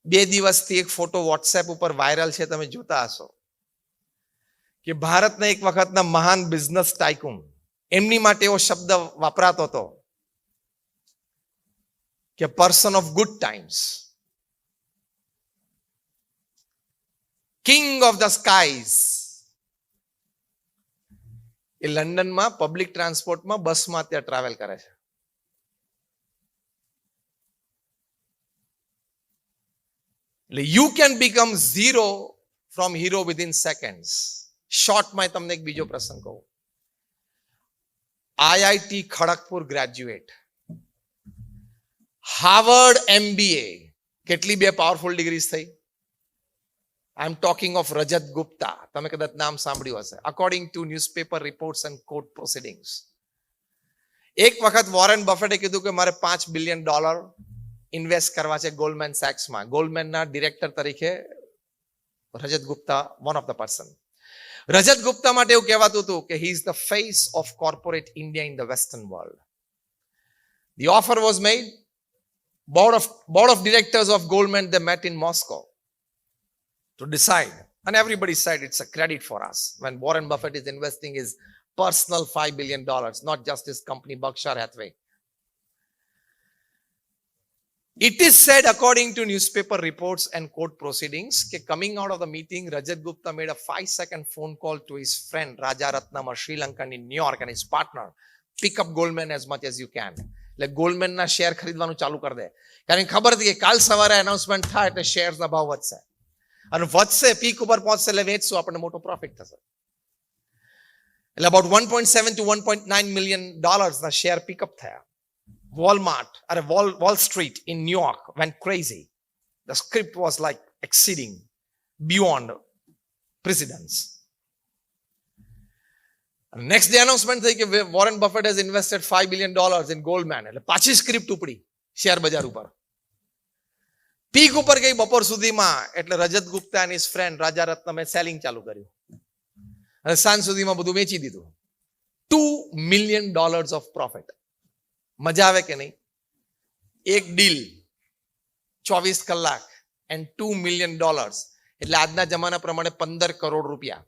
2 દિવસથી એક ફોટો વોટ્સએપ ઉપર વાયરલ છે, તમે જોતા હશો કે ભારતના એક વખતના મહાન બિઝનેસ ટાઇકૂન, એમની માટે એવો શબ્દ વપરાતો હતો કે person of good times, king of the skies. એ લંડનમાં પબ્લિક ટ્રાન્સપોર્ટમાં બસમાં ત્યાં ટ્રાવેલ કરે છે. એટલે you can become zero from hero within seconds. શોર્ટમાં તમને એક બીજો પ્રસંગ કહું. IIT Kharagpur graduate, Harvard MBA, કેટલી 2 પાવરફુલ ડિગ્રીઝ થઈ? I am talking of Rajat Gupta. તમે કદાચ નામ સાંભળ્યું હશે. According to newspaper reports and court proceedings, એક વખત વોરેન બફેટે કીધું કે મારે $5 બિલિયન ઇન્વેસ્ટ કરવા છે ગોલ્ડમેન સેક્સમાં. ગોલ્ડમેનના ડિરેક્ટર તરીકે Rajat Gupta one of the person. Rajat Gupta માટે એવું કહેવાતું હતું કે he is the face of corporate India in the western world. The offer was made. Board of directors of Goldman, they met in Moscow to decide, and everybody said it's a credit for us when Warren Buffett is investing his personal $5 billion, not just his company Berkshire Hathaway. It is said, according to newspaper reports and court proceedings, that coming out of the meeting, Rajat Gupta made a 5-second phone call to his friend Rajaratnam, a Sri Lankan in New York, and his partner, pick up Goldman as much as you can. એટલે ગોલ્ડમેનના share ખરીદવાનું ચાલુ કરી દે, કારણ કે ખબર હતી કે કાલ સવારે એનાઉન્સમેન્ટ થાય એટલે શેર્સના ભાવ વધશે, અને વધશે, પીક ઉપર પહોંચશે એટલે વેચશું, આપણને મોટો પ્રોફિટ થશે. એટલે અબાઉટ 1.7 to 1.9 million ના શેર પિકઅપ થયા. Walmart or Wall Street in New York went crazy. The script was like exceeding beyond precedence. Next day announcement થઈ કે Warren Buffett has invested $5 billion in Goldman. એટલે પાછી script ઉપડી share બજાર ઉપર. Peak ઉપર ગઈ બપોર સુધીમાં, એટલે Rajat Gupta and his friend રાજારત્નમે સેલિંગ ચાલુ કર્યું, અને સાંજ સુધીમાં બધું વેચી દીધું. $2 million of profit. મજા આવે કે નહીં? એક ડીલ 24 કલાક and $2 million, એટલે આજના જમાના પ્રમાણે 15 કરોડ રૂપિયા.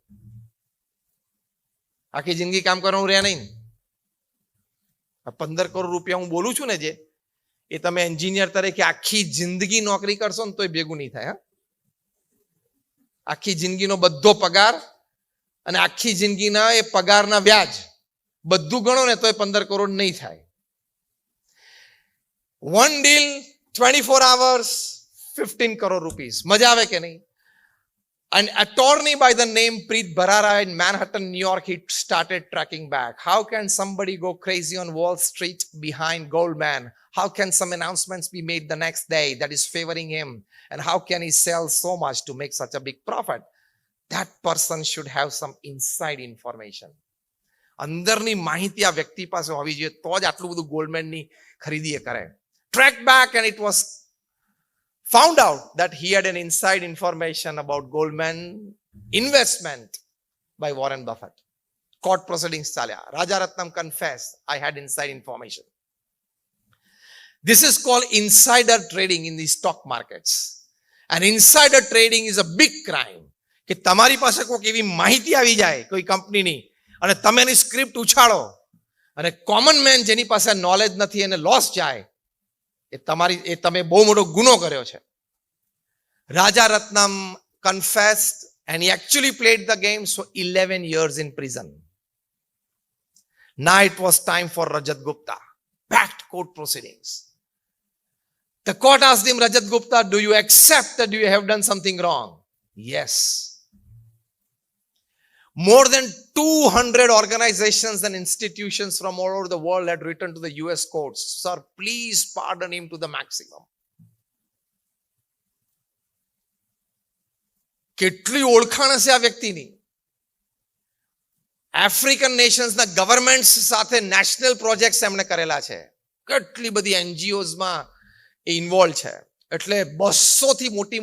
આખી જિંદગી કામ કરવાનું રહ્યા નહીં. 15 કરોડ રૂપિયા હું બોલું છું ને, જે એ તમે એન્જિનિયર તરીકે આખી જિંદગી નોકરી કરશો ને તોય ભેગું નહીં થાય. આખી જિંદગીનો બધો પગાર અને આખી જિંદગીના એ પગારના વ્યાજ બધું ગણો ને તોય 15 કરોડ નહીં થાય. One deal, 24 hours, 15 crore rupees. મજા આવે કે નહીં? An attorney by the name Preet Bharara in Manhattan, New York, he started tracking back. How can somebody go crazy on Wall Street behind Goldman? How can some announcements be made the next day that is favoring him? And how can he sell so much to make such a big profit? That person should have some inside information. અંદરની માહિતી આ વ્યક્તિ પાસે હોવી જોઈએ, તો જ આટલું બધું ગોલ્ડમેનની ખરીદી એ કરે. Tracked back, and it was found out that he had an inside information about Goldman investment by Warren Buffett. Court proceedings chalya. Rajaratnam confessed, I had inside information. This is called insider trading in the stock markets. And insider trading is a big crime. કે તમારી પાસે કોઈક એવી માહિતી આવી જાય કોઈ કંપનીની, અને તમે એની સ્ક્રિપ્ટ ઉછાળો, અને કોમન મેન જેની પાસે નોલેજ નથી એને લોસ જાય, એ તમે બહુ મોટો ગુનો કર્યો છે. Rajaratnam confessed, and he actually played the game, so 11 years in prison. Now it was time for Rajat Gupta. Packed court proceedings. The court asked him, Rajat Gupta, do you accept that you have done something wrong? Yes. More than 200 organizations and institutions from all over the world had written to the US courts, sir, please pardon him to the maximum. કેટલી ઓળખાણ હશે આ વ્યક્તિની. African નેશન્સના governments સાથે national projects એમણે કરેલા છે, કેટલી બધી એનજીઓઝમાં એ ઇન્વોલ્વ છે. એટલે 200 થી મોટી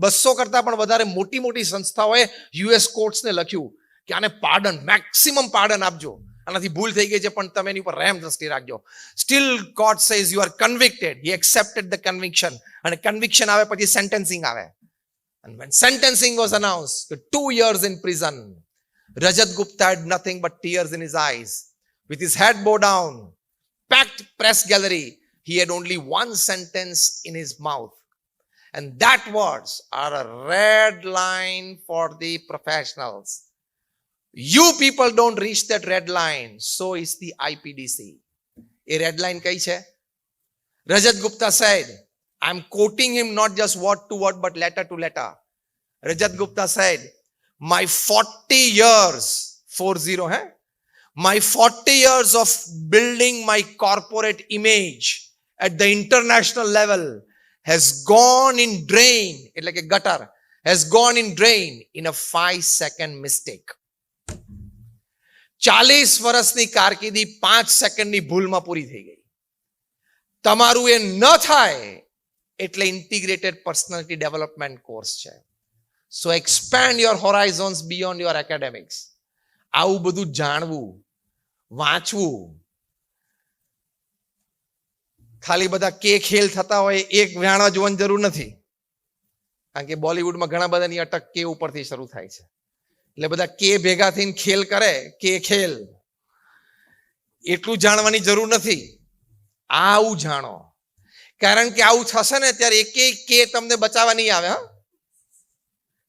200 કરતા પણ વધારે મોટી સંસ્થાઓએ યુએસ કોર્ટ્સને લખ્યું કે આને પાર્ડન, મેક્સિમમ પાર્ડન આપજો, આનાથી ભૂલ થઈ ગઈ છે પણ તમે એની ઉપર રહેમ દ્રષ્ટિ રાખજો. Steel court says you are કન્વિક્ટેડ. He accepted the conviction, અને કન્વિક્શન આવે પછી સેન્ટેન્સિંગ આવે. And when sentencing was announced, 2 years in prison, Rajat Gupta had nothing but tears in his eyes. With his head bowed down, packed press gallery, he had only one sentence in his mouth. And that words are a red line for the professionals. You people don't reach that red line, so is the IPDC. A red line kai che? Rajat Gupta said, I'm quoting him not just word to word, but letter to letter. Rajat Gupta said, my 40 years, 40, my 40 years of building my corporate image at the international level has gone in drain, it's like a gutter, has gone in drain in a 5-second mistake. 40 વર્ષની કારકિર્દી 5 સેકન્ડની ભૂલમાં પૂરી થઈ ગઈ. તમારું એ ન થાય એટલે ઇન્ટિગ્રેટેડ પર્સનાલિટી ડેવલપમેન્ટ કોર્સ છે. So expand your horizons beyond your academics. આવું બધું જાણવું, વાંચવું, ખાલી બધા કે ખેલ થતા હોય એક વ્યાણા જોવાની જરૂર નથી, કારણ કે બોલિવૂડમાં ઘણા બધાની અટક કે ઉપરથી શરૂ થાય છે. એટલે બધા કે ભેગા થઈને ખેલ કરે, કે ખેલ, એટલું જાણવાની જરૂર નથી. આવું જાણો કારણ કે આવું થશે ને ત્યારે એક કે તમને બચાવવા નહીં આવે. હા,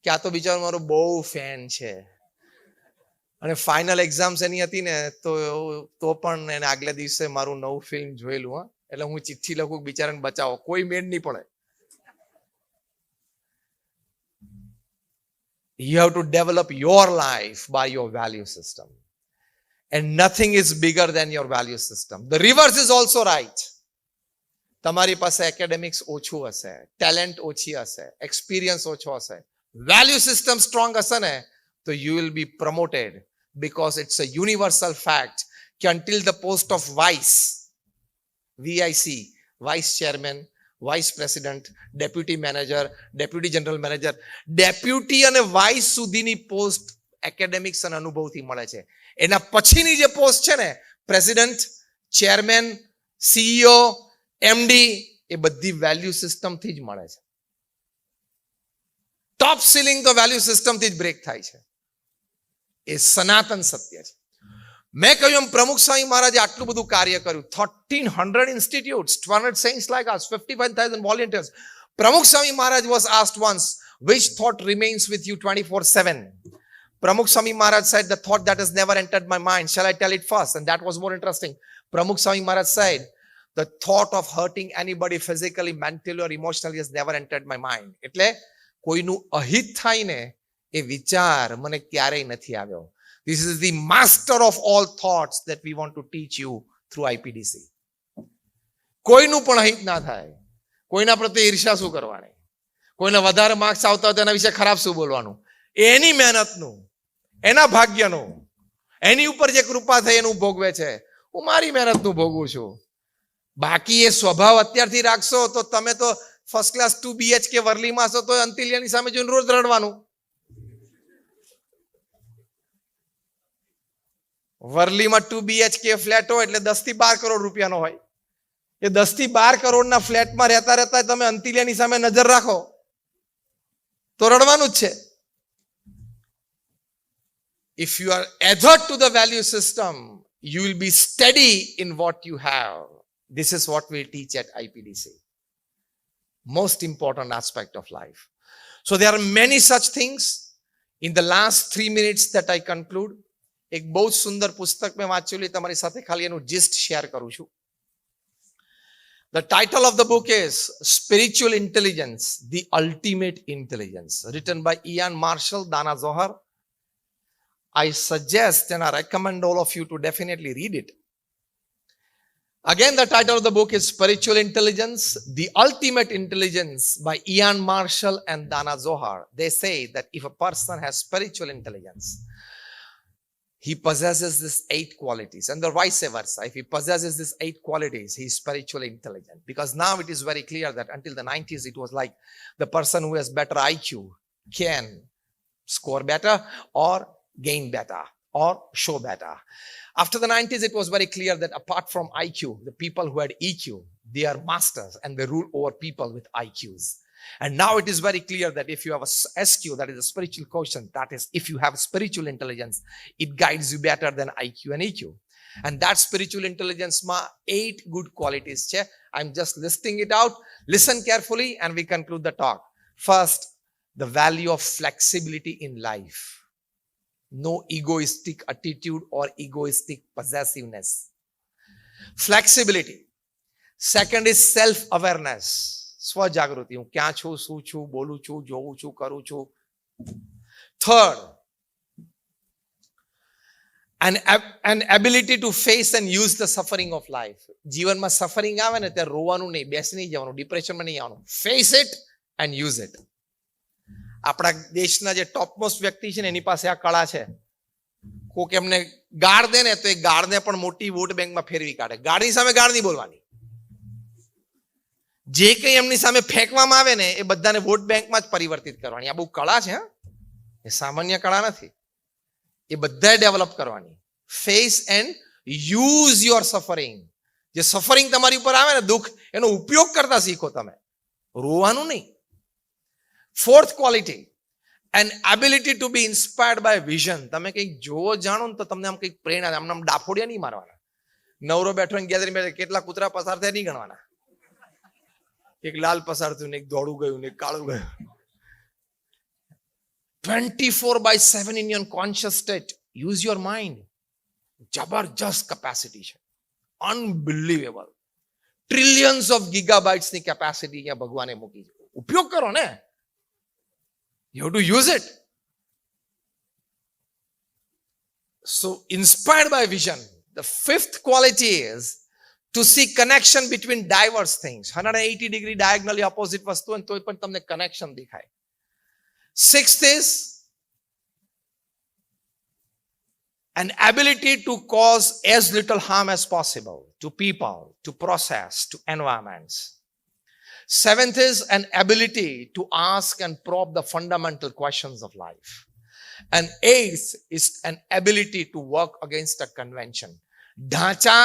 કે આ તો બિચારો મારો બહુ ફેન છે અને ફાઇનલ એક્ઝામ્સ એની હતી ને તો પણ એને આગલા દિવસે મારું નવું ફિલ્મ જોયેલું. હા, એટલે હું ચિઠ્ઠી લખું બિચારાને બચાવો, કોઈ મેળ નહીં પડે. You have to develop your life by your value system. And nothing is bigger than your value system. The reverse is also right. તમારી પાસે એકેડેમિક્સ ઓછું હશે, ટેલેન્ટ ઓછી હશે, એક્સપિરિયન્સ ઓછો હશે, વેલ્યુ સિસ્ટમ સ્ટ્રોંગ હશે ને તો you will be promoted, because it's a universal fact કે until the post of vice, VIC, vice chairman, vice president, deputy manager, deputy general manager, deputy અને વાઇસ સુધીની પોસ્ટ એકેડેમિક્સ અને અનુભવથી મળે છે. એના પછીની જે પોસ્ટ છે ને, પ્રેસિડન્ટ, ચેરમેન, CEO, MD, એ બધી વેલ્યુ સિસ્ટમથી જ મળે છે. ટોપ સીલિંગ તો વેલ્યુ સિસ્ટમથી જ બ્રેક થાય છે. એ સનાતન સત્ય છે. મેં કહ્યું એમ પ્રમુખ સ્વામી મહારાજે આટલું બધું કાર્ય કર્યું. 1300 institutes, 200 saints like us, 55,000 volunteers. Pramukh Swami Maharaj was asked once, which thought remains with you 24/7? Pramukh Swami Maharaj said, the thought that has never entered my mind. Shall I tell it first? And that was more interesting. Pramukh Swami Maharaj said, the thought of hurting anybody physically, mentally or emotionally has never entered my mind. એટલે કોઈનું અહિત થાય ને એ વિચાર મને ક્યારેય નથી આવ્યો. This is the master of all thoughts that we want to teach you through IPDC. કોઈનું પણ અહિત ના થાય, કોઈના પ્રત્યે ઈર્ષા શું કરવાની, કોઈને વધારે માર્ક્સ આવતા હોય તેના વિશે ખરાબ શું બોલવાનું, એની મહેનતનું, એના ભાગ્યનું, એની ઉપર જે કૃપા થઈ એનું ભોગવે છે. હું મારી મહેનતનું ભોગવું છું. બાકી એ સ્વભાવ અત્યારથી રાખશો તો તમે તો ફર્સ્ટ ક્લાસ 2 BHK વરલીમાં છો તો અંતિલિયાની સામે જોઈને રોજ રડવાનું. વરલીમાં 2 BHK ફ્લેટ હોય એટલે 10 થી 12 કરોડ રૂપિયાનો હોય. એ 10 થી 12 કરોડના ફ્લેટમાં રહેતા રહેતા તમે અંતિલિયાની સામે નજર રાખો તો રડવાનું જ છે. If you are adhered to the value system, you will be steady in what you have. This is what we teach at IPDC. Most important aspect of life. So there are many such things. In the last 3 minutes that I conclude, એક બહુ જ સુંદર પુસ્તક મેં વાંચેલી, તમારી સાથે ખાલી એનું જીસ્ટ share કરું છું. The title of the book is Spiritual Intelligence, The Ultimate Intelligence, written by Ian Marshall, Dana Zohar. I suggest and I recommend all of you to definitely read it. Again, the title of the book is Spiritual Intelligence, The Ultimate Intelligence by Ian Marshall and Dana Zohar. They say that if a person has spiritual intelligence, he possesses these 8 qualities, and the vice versa. If he possesses these 8 qualities, he is spiritually intelligent. Because now it is very clear that until the 90s, it was like the person who has better IQ can score better or gain better or show better. After the 90s, it was very clear that apart from IQ, the people who had EQ, they are masters and they rule over people with IQs. And now it is very clear that if you have a SQ, that is a spiritual quotient, that is, if you have spiritual intelligence, it guides you better than IQ and EQ. And that spiritual intelligence ma 8 good qualities che. I'm just listing it out. Listen carefully and we conclude the talk. First, the value of flexibility in life. No egoistic attitude or egoistic possessiveness. Flexibility. Second is self-awareness. સ્વજાગૃતિ. હું ક્યાં છું, શું છું, બોલું છું, જોઉં છું, કરું છું. Third, an ability to face and use the suffering of life. જીવનમાં સફરિંગ આવે ને ત્યારે રોવાનું નહીં, બેસી નહીં જવાનું, ડિપ્રેશનમાં નહીં આવવાનું. Face it and use it. આપણા દેશના જે ટોપમોસ્ટ વ્યક્તિ છે ને એની પાસે આ કળા છે. કોક એમને ગાળ દે ને તો એ ગાળને પણ મોટી વોટ બેંકમાં ફેરવી કાઢે. ગાળની સામે ગાળ નહીં બોલવાની. જે કંઈ એમની સામે ફેંકવામાં આવે ને એ બધાને વોટ બેંકમાં જ પરિવર્તિત કરવાની. આ બહુ કળા છે. એ સામાન્ય કળા નથી. એ બધાએ ડેવલપ કરવાની. Face and use your suffering. જે સફરિંગ તમારી ઉપર આવે ને દુઃખ, એનો ઉપયોગ કરતા શીખો તમે, રોવાનું નહીં. Fourth quality, an ability to be inspired by vision. તમે કંઈક જોવો જાણો ને તો તમને આમ કંઈક પ્રેરણા, આમ ડાફોડિયા નહીં મારવાના. નવરો બેઠો ગેધરી બેઠો કેટલા કૂતરા પસાર થયા નહીં ગણવાના. એક લાલ પસાર થયું ને એક દોડું ગયું ને એક કાળું ગયું. 24/7 in your conscious state. Use your mind. જબરજસ્ત કેપેસિટી છે, અનબિલીવેબલ. ટ્રિલિયન્સ ઓફ ગીગાબાઇટ્સ ની કેપેસિટી અહીંયા ભગવાને મૂકી છે. ઉપયોગ કરો ને. You have to use it. So, inspired by vision, the fifth quality is to see connection between diverse things. 180 degree diagonally opposite વસ્તુ હોય તો પણ તમને કનેક્શન દેખાય. Sixth is an ability to cause as little harm as possible to people, to process, to environments. Seventh is an ability to ask and probe the fundamental questions of life. And eighth is an ability to work against a convention. ઢાંચા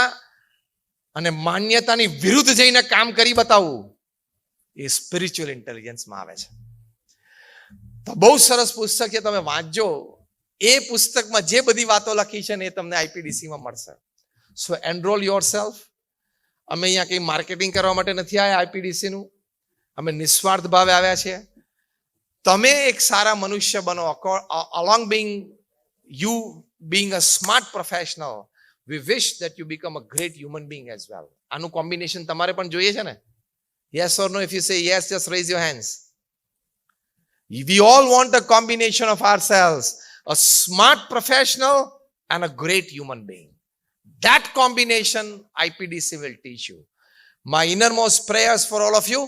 અને માન્યતાની વિરુદ્ધ જઈને કામ કરી બતાવવું એ spiritual ઇન્ટેલિજન્સમાં આવે છે. તો બહુ સરસ પુસ્તક છે, તમે વાંચજો. એ પુસ્તકમાં જે બધી વાતો લખી છે ને એ તમને આઈપીડીસીમાં મળશે. સો એનરોલ યોર સેલ્ફ. અમે અહીંયા કંઈ માર્કેટિંગ કરવા માટે નથી આવ્યા આઈપીડીસીનું. અમે નિસ્વાર્થ ભાવે આવ્યા છીએ. તમે એક સારા મનુષ્ય બનો. Along being a smart professional, we wish that you become a great human being as well. આનું કોમ્બિનેશન તમારે પણ જોઈએ છે ને? Yes or no? If you say yes, just raise your hands. We all want a combination of ourselves, a smart professional and a great human being. That combination IPDC will teach you. My innermost prayers for all of you,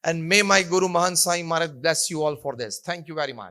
and may my Guru Mahan Sai Maharaj bless you all for this. Thank you very much.